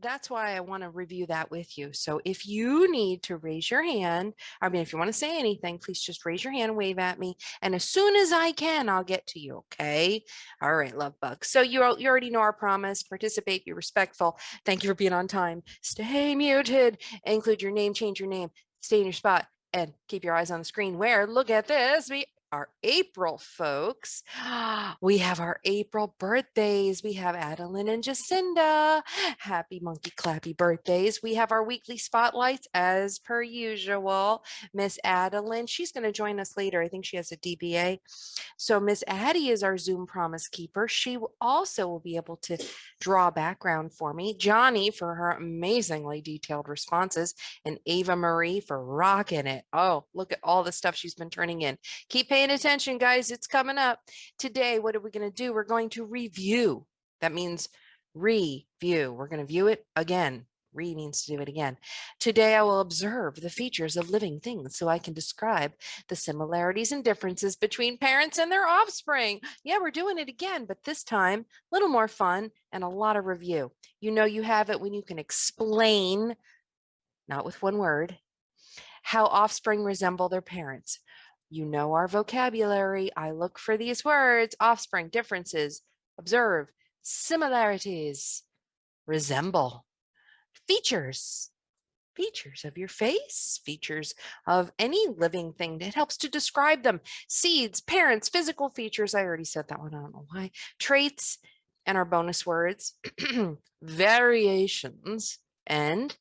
that's why I want to review that with you. So if you need to raise your hand, I mean, if you want to say anything, please just raise your hand and wave at me. And as soon as I can, I'll get to you. Okay. All right, love bug. So you already know our promise. Participate, be respectful. Thank you for being on time. Stay muted. Include your name, change your name, stay in your spot, and keep your eyes on the screen where, look at this, we are April folks. We have our April birthdays. We have Adeline and Jacinda. Happy monkey clappy birthdays. We have our weekly spotlights as per usual. Miss Adeline, she's going to join us later. I think she has a DBA. So Miss Addie is our Zoom promise keeper. She also will be able to draw background for me. Johnny for her amazingly detailed responses, and Ava Marie for rocking it. Oh, look at all the stuff she's been turning in. Keep paying attention, guys. It's coming up. Today, what are we going to do? We're going to review. That means review. We're going to view it again. Re means to do it again. Today, I will observe the features of living things so I can describe the similarities and differences between parents and their offspring. Yeah, we're doing it again, but this time, a little more fun and a lot of review. You know, you have it when you can explain, not with one word, how offspring resemble their parents. You know our vocabulary. I look for these words: offspring, differences, observe, similarities, resemble, features, features of your face, features of any living thing. It helps to describe them. Seeds, parents, physical features. I already said that one. I don't know why. Traits, and our bonus words, variations, and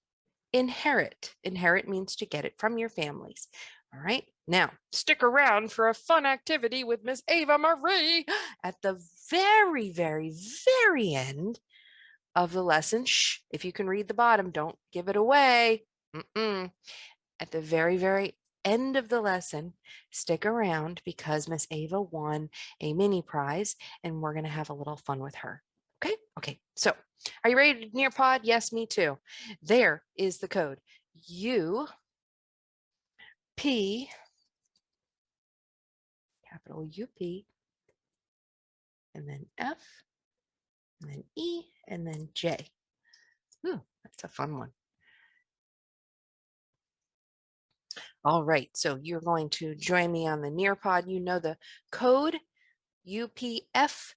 inherit. Inherit means to get it from your families. All right. Now, stick around for a fun activity with Miss Ava Marie at the very, very, very end of the lesson. Shh, if you can read the bottom, don't give it away. At the very, very end of the lesson, stick around because Miss Ava won a mini prize and we're going to have a little fun with her. Okay. Okay. So are you ready to Nearpod? Yes, me too. There is the code. UP, capital UP, and then F, and then E, and then J. Ooh, that's a fun one. All right, so you're going to join me on the Nearpod. You know the code UPFEJ,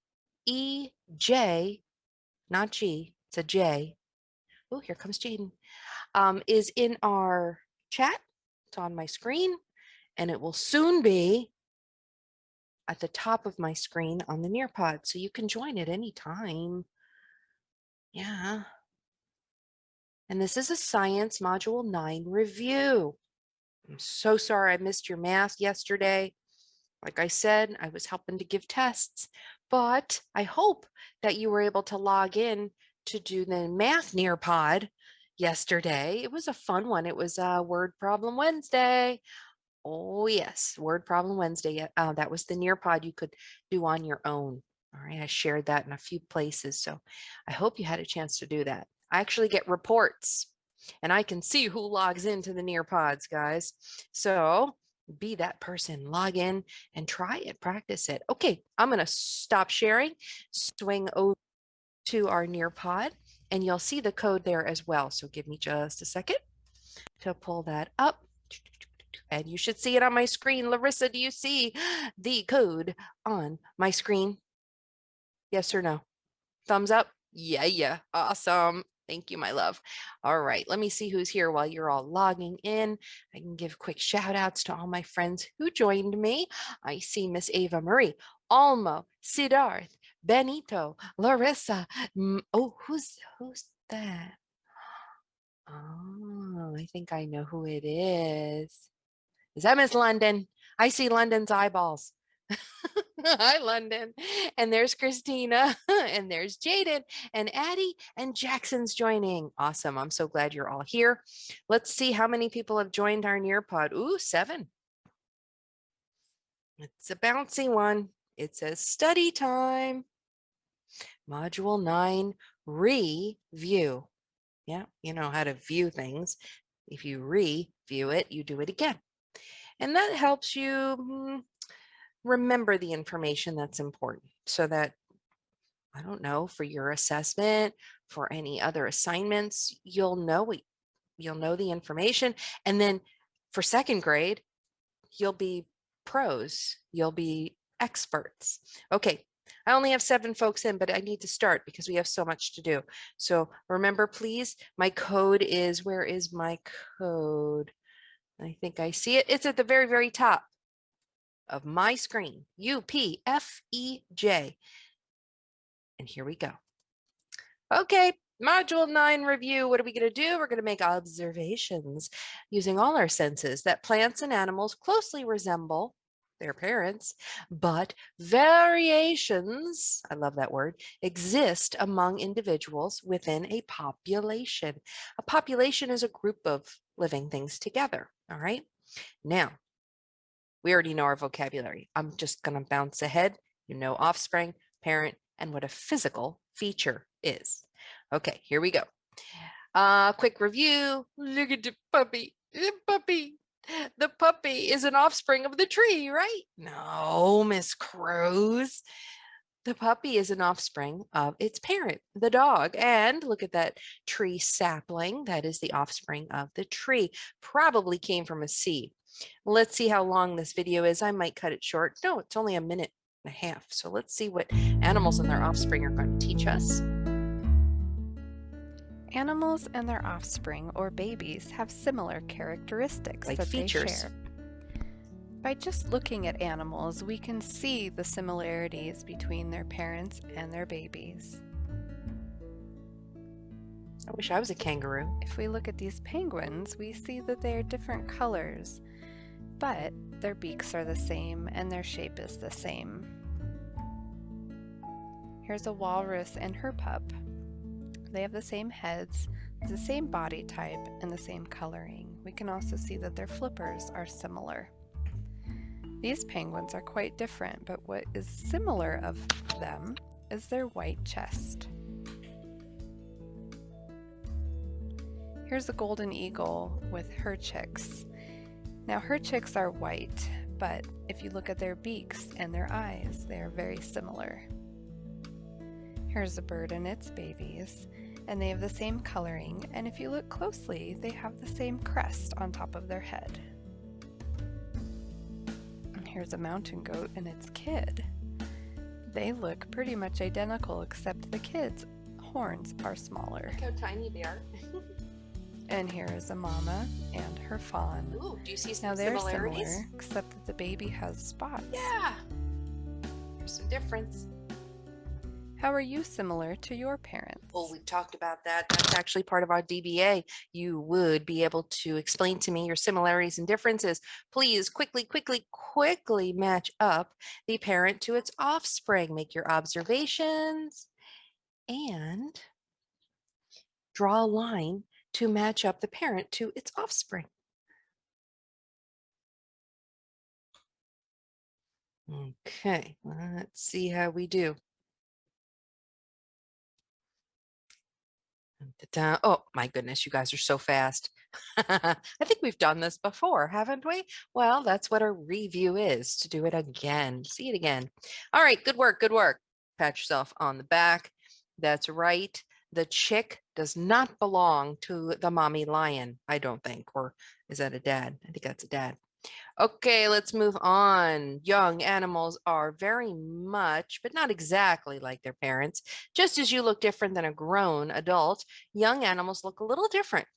not G, it's a J. Oh, here comes Jaden. Is in our chat. It's on my screen, and it will soon be at the top of my screen on the Nearpod, so you can join at any time. Yeah. And this is a Science Module 9 review. I'm so sorry I missed your math yesterday. Like I said, I was helping to give tests, but I hope that you were able to log in to do the math Nearpod yesterday. It was a fun one. It was Word Problem Wednesday. Oh yes, Word Problem Wednesday. That was the Nearpod you could do on your own. All right, I shared that in a few places, so I hope you had a chance to do that. I actually get reports, and I can see who logs into the Nearpods, guys. So be that person, log in and try it, practice it. Okay, I'm going to stop sharing, swing over to our Nearpod, and you'll see the code there as well. So give me just a second to pull that up. And you should see it on my screen. Larissa, do you see the code on my screen? Yes or no? Thumbs up? Yeah, yeah. Awesome. Thank you, my love. All right, let me see who's here while you're all logging in. I can give quick shout outs to all my friends who joined me. I see Miss Ava Marie, Almo, Siddharth, Benito, Larissa. Oh, who's that? Oh, I think I know who it is. Is that Miss London? I see London's eyeballs. Hi, London. And there's Christina, and there's Jaden, and Addie, and Jackson's joining. Awesome. I'm so glad you're all here. Let's see how many people have joined our Nearpod. Ooh, 7. It's a bouncy one. It says study time. Module 9, review. Yeah, you know how to view things. If you review it, you do it again. And that helps you remember the information that's important so that I don't know, for your assessment, for any other assignments, you'll know the information. And then for second grade, you'll be pros, you'll be experts. Okay, I only have 7 folks in, but I need to start because we have so much to do. So remember, please, my code is, where is my code? I think I see it. It's at the very, very top of my screen, UPFEJ. And here we go. Okay, Module 9 review. What are we going to do? We're going to make observations using all our senses that plants and animals closely resemble their parents, but variations, I love that word, exist among individuals within a population. A population is a group of living things together, all right? Now, we already know our vocabulary. I'm just going to bounce ahead. You know offspring, parent, and what a physical feature is. Okay, here we go. Quick review. Look at the puppy. The puppy. The puppy is an offspring of the tree, right? No, Miss Cruz. The puppy is an offspring of its parent, the dog. And look at that tree sapling. That is the offspring of the tree. Probably came from a seed. Let's see how long this video is. I might cut it short. No, it's only a minute and a half. So let's see what animals and their offspring are going to teach us. Animals and their offspring, or babies, have similar characteristics Like that features. they share. By just looking at animals, we can see the similarities between their parents and their babies. I wish I was a kangaroo. If we look at these penguins, we see that they are different colors, but their beaks are the same and their shape is the same. Here's a walrus and her pup. They have the same heads, the same body type, and the same coloring. We can also see that their flippers are similar. These penguins are quite different, but what is similar of them is their white chest. Here's a golden eagle with her chicks. Now her chicks are white, but if you look at their beaks and their eyes, they are very similar. Here's a bird and its babies, and they have the same coloring, and if you look closely, they have the same crest on top of their head. And here's a mountain goat and its kid. They look pretty much identical, except the kid's horns are smaller. Look how tiny they are. And here is a mama and her fawn. Ooh, do you see some Now they're similarities? similar, except that the baby has spots. Yeah, there's some difference. How are you similar to your parents? Well, we've talked about that. That's actually part of our DBA. You would be able to explain to me your similarities and differences. Please quickly match up the parent to its offspring. Make your observations and draw a line to match up the parent to its offspring. Okay, let's see how we do. Oh my goodness, you guys are so fast. I think we've done this before, haven't we? Well, that's what a review is, to do it again. See it again. All right, good work, good work. Pat yourself on the back. That's right. The chick does not belong to the mommy lion, I don't think. Or is that a dad? I think that's a dad. Okay, let's move on. Young animals are very much, but not exactly like their parents. Just as you look different than a grown adult, young animals look a little different.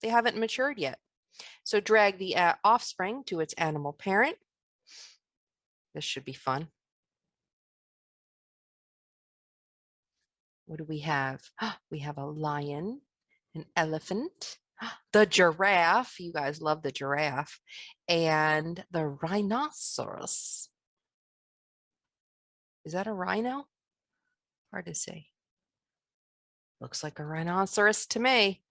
They haven't matured yet. So drag the offspring to its animal parent. This should be fun. What do we have? We have a lion, an elephant, the giraffe. You guys love the giraffe. And the rhinoceros. Is that a rhino? Hard to say. Looks like a rhinoceros to me.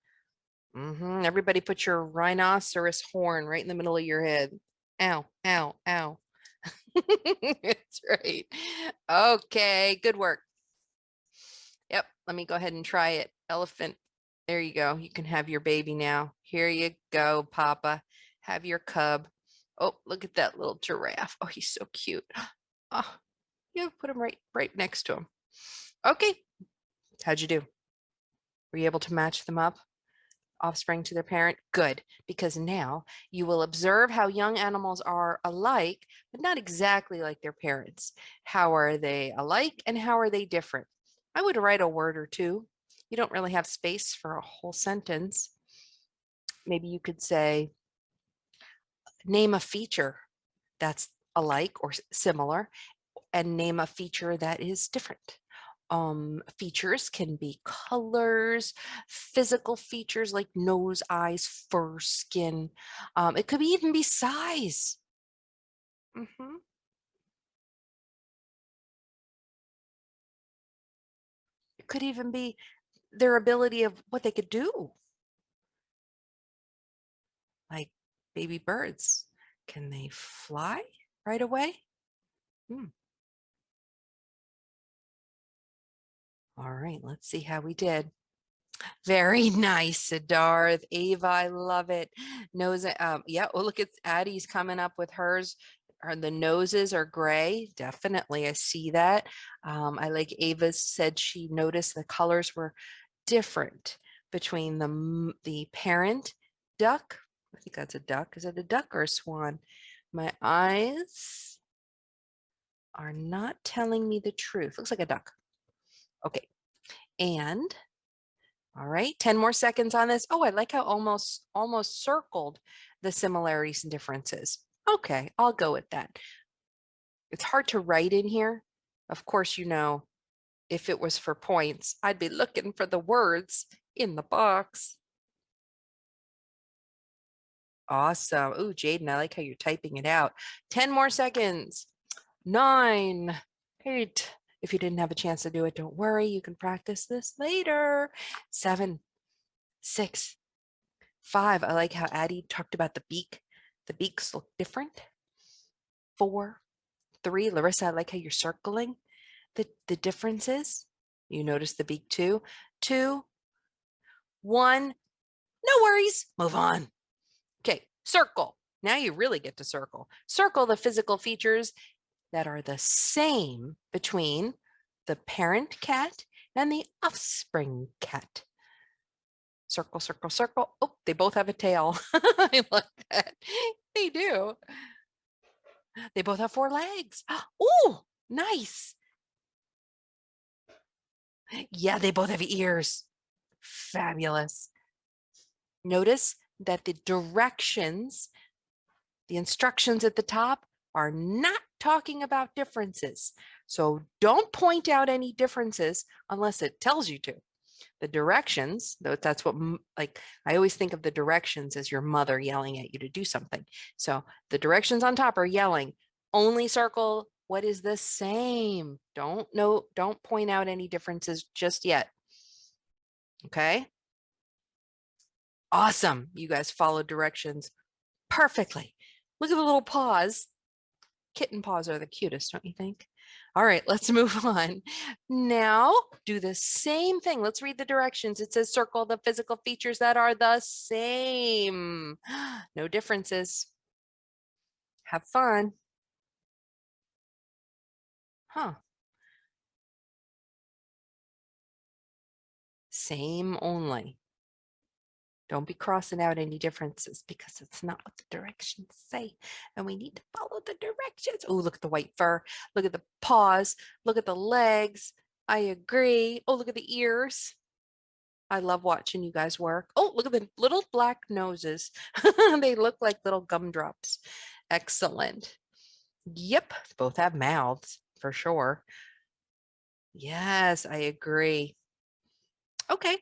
Everybody put your rhinoceros horn right in the middle of your head. Ow, ow, ow. That's right. Okay, good work. Yep, let me go ahead and try it. Elephant. There you go. You can have your baby now. Here you go, Papa. Have your cub. Oh, look at that little giraffe. Oh, he's so cute. Oh, you put him right next to him. Okay. How'd you do? Were you able to match them up? Offspring to their parent? Good, because now you will observe how young animals are alike, but not exactly like their parents. How are they alike and how are they different? I would write a word or two. You don't really have space for a whole sentence. Maybe you could say, name a feature that's alike or similar, and name a feature that is different. Features can be colors, physical features like nose, eyes, fur, skin. It could even be size. Mhm. It could even be their ability of what they could do, like baby birds. Can they fly right away? Hmm. All right, let's see how we did. Very nice, Siddharth. Ava, I love it. Nose, yeah. Oh, look at Addie's coming up with hers. The noses are gray. Definitely, I see that. I like Ava said she noticed the colors were different between the parent duck. I think that's a duck. Is it a duck or a swan? My eyes are not telling me the truth. Looks like a duck. Okay. And all right, 10 more seconds on this. Oh, I like how almost circled the similarities and differences. Okay, I'll go with that. It's hard to write in here. Of course, if it was for points, I'd be looking for the words in the box. Awesome. Ooh, Jaden, I like how you're typing it out. 10 more seconds. 9, 8. If you didn't have a chance to do it, don't worry. You can practice this later. 7, 6, 5, I like how Addie talked about the beak. The beaks look different. 4, 3, Larissa, I like how you're circling the differences. You notice the beak too. 2, 1, no worries. Move on. Okay, circle. Now you really get to circle. Circle the physical features that are the same between the parent cat and the offspring cat. Circle, circle, circle. Oh, they both have a tail. I like that. They do. They both have 4 legs. Oh, nice. Yeah, they both have ears. Fabulous. Notice that the instructions at the top are not talking about differences. So don't point out any differences unless it tells you to. The directions, though, that's what, like, I always think of the directions as your mother yelling at you to do something. So the directions on top are yelling, only circle what is the same. Don't point out any differences just yet. Okay. Awesome. You guys followed directions perfectly. Look at the little paws. Kitten paws are the cutest, don't you think? All right, let's move on. Now do the same thing. Let's read the directions. It says circle the physical features that are the same. No differences. Have fun. Huh. Same only. Don't be crossing out any differences because it's not what the directions say. And we need to follow the directions. Oh, look at the white fur. Look at the paws. Look at the legs. I agree. Oh, look at the ears. I love watching you guys work. Oh, look at the little black noses. They look like little gumdrops. Excellent. Yep, both have mouths for sure. Yes, I agree. Okay,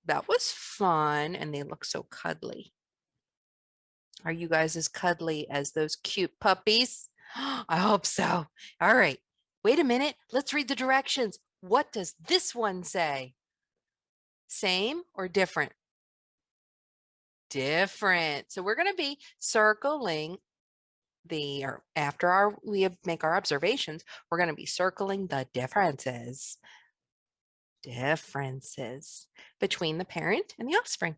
that was fun. And they look so cuddly. Are you guys as cuddly as those cute puppies? I hope so. All right. Wait a minute. Let's read the directions. What does this one say? Same or different? Different. So we're going to be circling or after make our observations, we're going to be circling the differences between the parent and the offspring.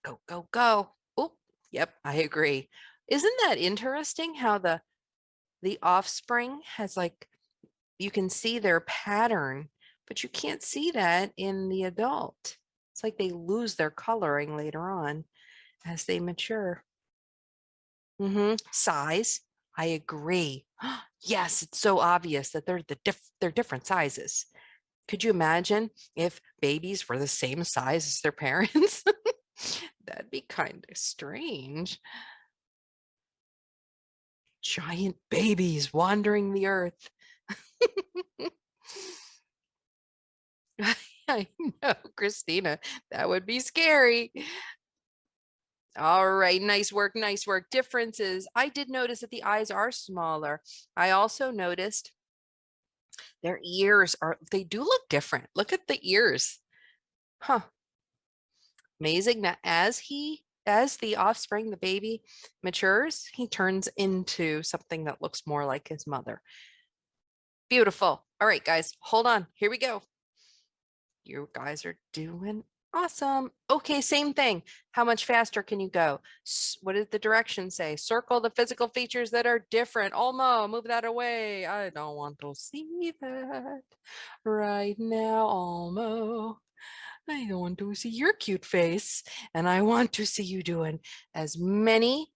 Go, go, go. Oh, yep, I agree. Isn't that interesting how the offspring has like You can see their pattern, but you can't see that in the adult. It's like they lose their coloring later on as they mature. Size, I agree. Yes, it's so obvious that they're different sizes. Could you imagine if babies were the same size as their parents? That'd be kind of strange. Giant babies wandering the earth. I know, Christina, that would be scary. All right, nice work, nice work. Differences. I did notice that the eyes are smaller. I also noticed their ears they do look different. Look at the ears. Huh. Amazing that as the offspring, the baby matures, he turns into something that looks more like his mother. Beautiful. All right, guys, hold on. Here we go. You guys are doing awesome. Okay, same thing. How much faster can you go? What did the directions say? Circle the physical features that are different. Olmo, move that away. I don't want to see that right now, Olmo. I don't want to see your cute face. And I want to see you doing as many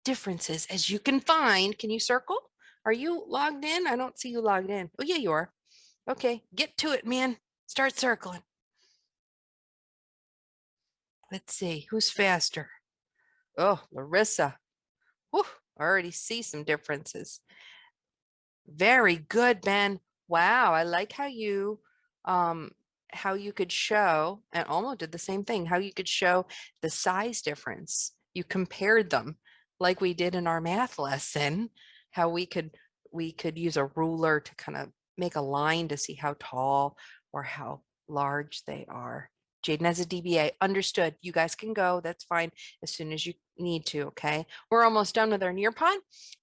differences as you can find. Can you circle? Are you logged in? I don't see you logged in. Oh, yeah, you are. Okay, get to it, man. Start circling. Let's see, who's faster? Oh, Larissa. Whew, I already see some differences. Very good, Ben. Wow, I like um how you could show, and almost did the same thing, how you could show the size difference. You compared them like we did in our math lesson, how we could use a ruler to kind of make a line to see how tall or how large they are. Jaden has a DBA. Understood. You guys can go. That's fine as soon as you need to. Okay. We're almost done with our Nearpod.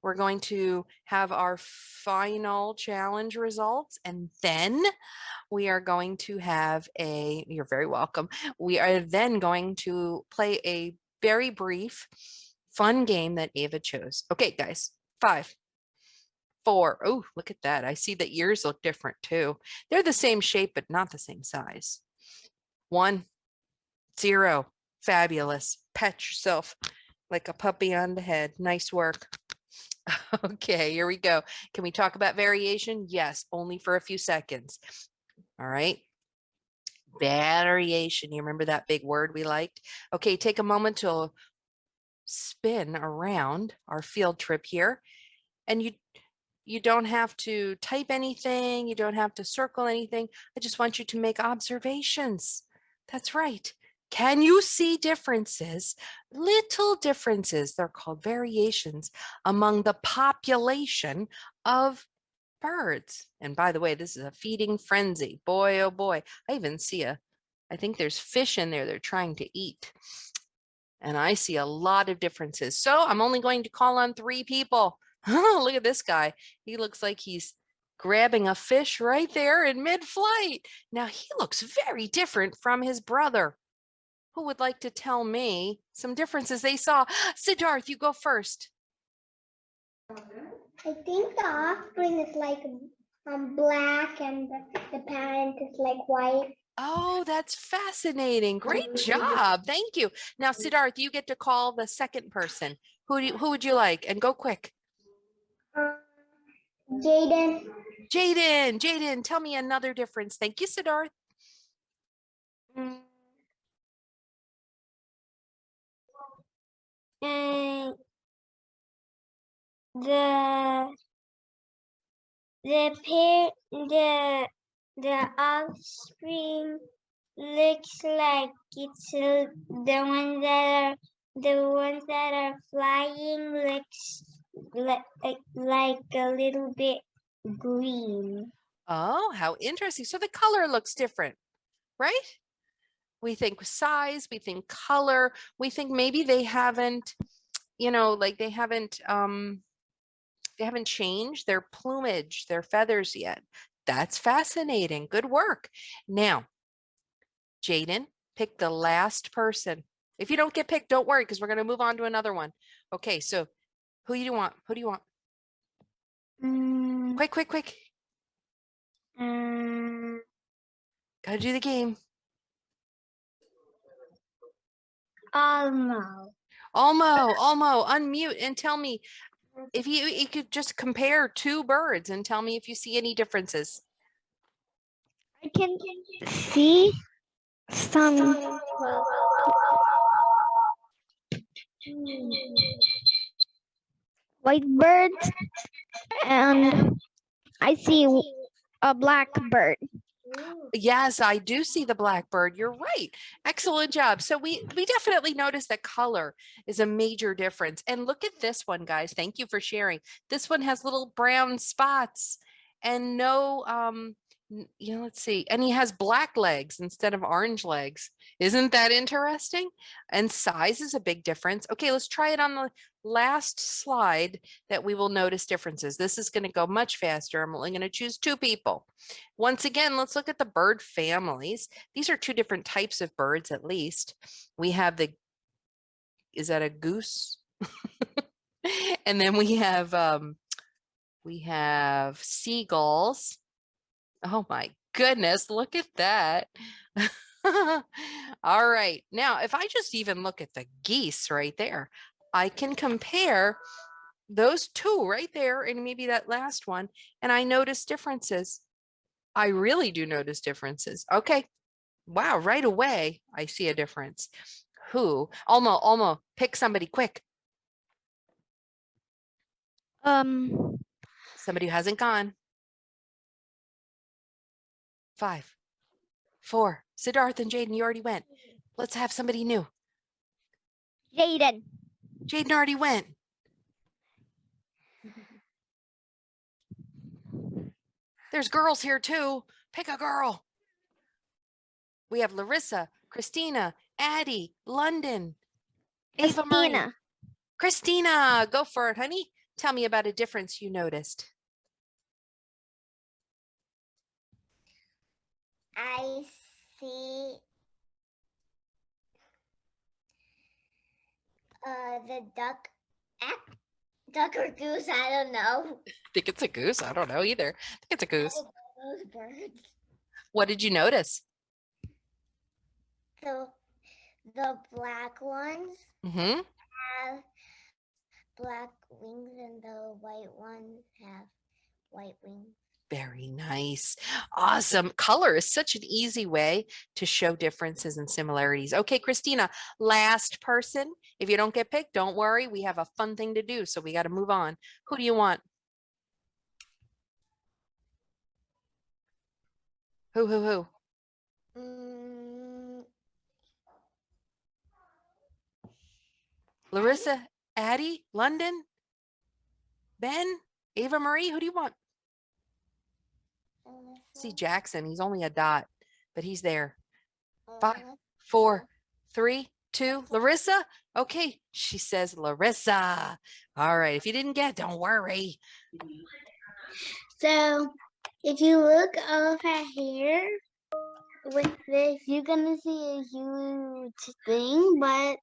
We're going to have our final challenge results, and then we are going to have you're very welcome. We are then going to play a very brief, fun game that Ava chose. Okay, guys, 5, 4. Oh, look at that. I see the ears look different too. They're the same shape, but not the same size. 1, 0. Fabulous. Pat yourself like a puppy on the head. Nice work. Okay, here we go. Can we talk about variation? Yes, only for a few seconds. All right. Variation. You remember that big word we liked? Okay, take a moment to spin around our field trip here. And you don't have to type anything, you don't have to circle anything. I just want you to make observations. That's right. Can you see differences, little differences, they're called variations, among the population of birds? And by the way, this is a feeding frenzy. Boy, oh boy. I think there's fish in there they're trying to eat. And I see a lot of differences. So I'm only going to call on 3 people. Oh, look at this guy. He looks like he's grabbing a fish right there in mid-flight. Now he looks very different from his brother. Who would like to tell me some differences they saw? Siddharth, you go first. I think the offspring is like black and the parent is like white. Oh, that's fascinating. Great job. Thank you. Now, Siddharth, you get to call the second person. Who would you like? And go quick. Jaden. Jaden, tell me another difference. Thank you, Siddharth. Mm, mm, the the offspring looks like it's the ones that are flying looks like a little bit green. Oh, how interesting. So the color looks different, right? We think size, we think color, we think maybe they haven't, like they haven't changed their plumage, their feathers yet. That's fascinating. Good work. Now, Jaden, pick the last person. If you don't get picked, don't worry, because we're going to move on to another one. Okay, so who do you want? Who do you want? Mm, Quick, quick, quick. Gotta do the game. Almost. Almo, unmute and tell me if you could just compare two birds and tell me if you see any differences. I can see some white birds, and I see a black bird. Yes, I do see the blackbird. You're right. Excellent job. So we definitely noticed that color is a major difference. And look at this one, guys. Thank you for sharing. This one has little brown spots and no let's see. And he has black legs instead of orange legs. Isn't that interesting? And size is a big difference. Okay, let's try it on the last slide that we will notice differences. This is going to go much faster. I'm only going to choose two people. Once again, let's look at the bird families. These are two different types of birds, at least. We have is that a goose? And then we have seagulls. Oh my goodness, look at that. All right, now if I just even look at the geese right there, I can compare those two right there and maybe that last one, and I notice differences. I really do notice differences. Okay. Wow. Right away, I see a difference. Who? Almo, pick somebody quick. Somebody who hasn't gone. 5, 4. Siddharth and Jaden, you already went. Let's have somebody new. Jaden. Jaden already went. There's girls here too. Pick a girl. We have Larissa, Christina, Addie, London, Ava Marie. Christina. Christina, go for it, honey. Tell me about a difference you noticed. I see the duck or goose, I don't know. I think it's a goose. I don't know either. I think it's a goose. Those birds. What did you notice? The black ones Mm-hmm. have black wings and the white ones have white wings. Very nice. Awesome. Color is such an easy way to show differences and similarities. Okay, Christina, last person. If you don't get picked, don't worry. We have a fun thing to do, so we got to move on. Who do you want? Who? Larissa, Addie, London, Ben, Ava Marie, who do you want? See Jackson, he's only a dot, but he's there. 5, 4, 3, 2, Larissa. Okay, she says Larissa. All right, if you didn't get, don't worry. So if you look over here with this, you're gonna see a huge thing, but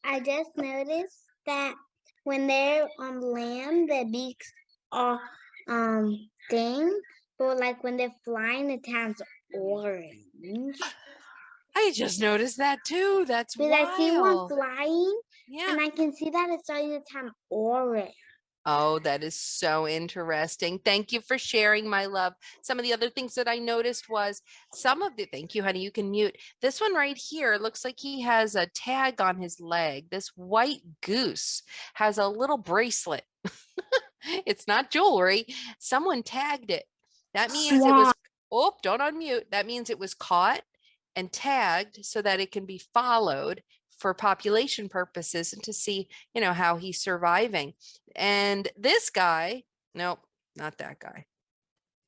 I just noticed that when they're on land, their beaks are thing, but like when they're flying, it turns orange. I just noticed that too. That's Because I see one wild. flying, Yeah. and I can see that it's starting to turn orange. Oh, that is so interesting. Thank you for sharing, my love. Some of the other things that I noticed was thank you, honey, you can mute. This one right here looks like he has a tag on his leg. This white goose has a little bracelet. It's not jewelry. Someone tagged it. That means it was, don't unmute. That means it was caught and tagged so that it can be followed for population purposes and to see, how he's surviving. And this guy, nope, not that guy.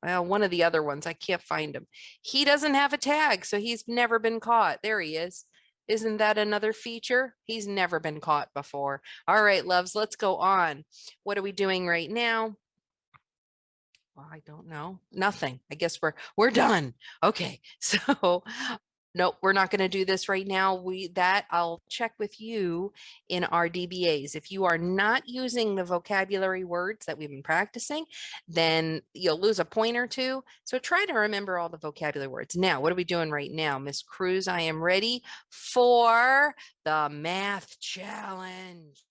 Well, one of the other ones, I can't find him. He doesn't have a tag, so he's never been caught. There he is. Isn't that another feature? He's never been caught before. All right, loves, let's go on. What are we doing right now? Well, I don't know. Nothing. I guess we're done. Okay. So Nope, we're not going to do this right now. I'll check with you in our DBAs. If you are not using the vocabulary words that we've been practicing, then you'll lose a point or two. So try to remember all the vocabulary words. Now, what are we doing right now? Miss Cruz, I am ready for the math challenge.